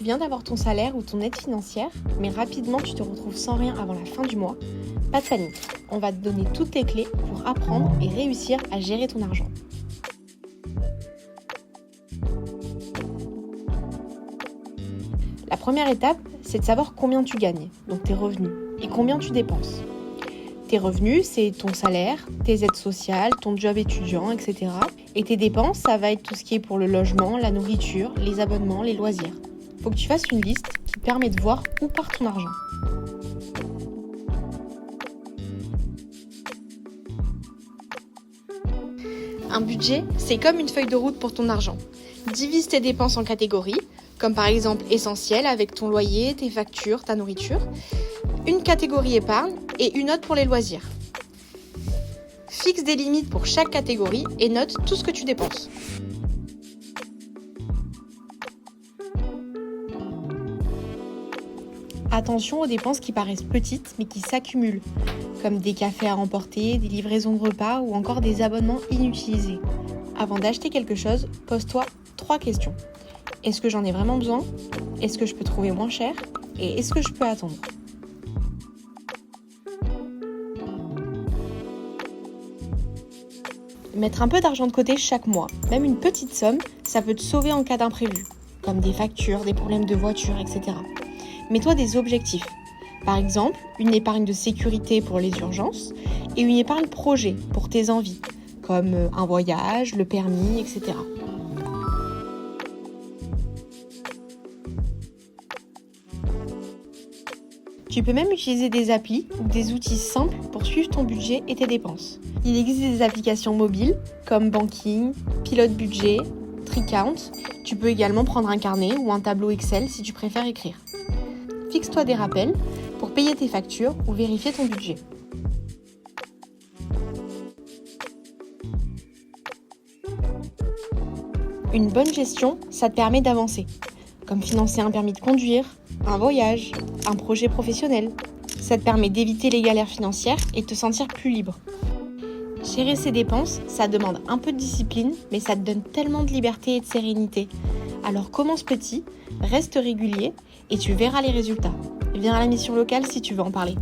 viens d'avoir ton salaire ou ton aide financière, mais rapidement tu te retrouves sans rien avant la fin du mois, pas de panique, on va te donner toutes tes clés pour apprendre et réussir à gérer ton argent. La première étape, c'est de savoir combien tu gagnes, donc tes revenus, et combien tu dépenses. Tes revenus, c'est ton salaire, tes aides sociales, ton job étudiant, etc. Et tes dépenses, ça va être tout ce qui est pour le logement, la nourriture, les abonnements, les loisirs. Faut que tu fasses une liste qui te permet de voir où part ton argent. Un budget, c'est comme une feuille de route pour ton argent. Divise tes dépenses en catégories, comme par exemple essentiel avec ton loyer, tes factures, ta nourriture. Une catégorie épargne et une autre pour les loisirs. Fixe des limites pour chaque catégorie et note tout ce que tu dépenses. Attention aux dépenses qui paraissent petites mais qui s'accumulent, comme des cafés à emporter, des livraisons de repas ou encore des abonnements inutilisés. Avant d'acheter quelque chose, pose-toi 3 questions. Est-ce que j'en ai vraiment besoin ? Est-ce que je peux trouver moins cher ? Et est-ce que je peux attendre ? Mettre un peu d'argent de côté chaque mois, même une petite somme, ça peut te sauver en cas d'imprévu, comme des factures, des problèmes de voiture, etc. Mets-toi des objectifs. Par exemple, une épargne de sécurité pour les urgences et une épargne projet pour tes envies, comme un voyage, le permis, etc. Tu peux même utiliser des applis ou des outils simples pour suivre ton budget et tes dépenses. Il existe des applications mobiles comme Banking, Pilote Budget, Tricount. Tu peux également prendre un carnet ou un tableau Excel si tu préfères écrire. Fixe-toi des rappels pour payer tes factures ou vérifier ton budget. Une bonne gestion, ça te permet d'avancer, comme financer un permis de conduire, un voyage, un projet professionnel. Ça te permet d'éviter les galères financières et de te sentir plus libre. Gérer ses dépenses, ça demande un peu de discipline, mais ça te donne tellement de liberté et de sérénité. Alors commence petit, reste régulier et tu verras les résultats. Viens à la mission locale si tu veux en parler.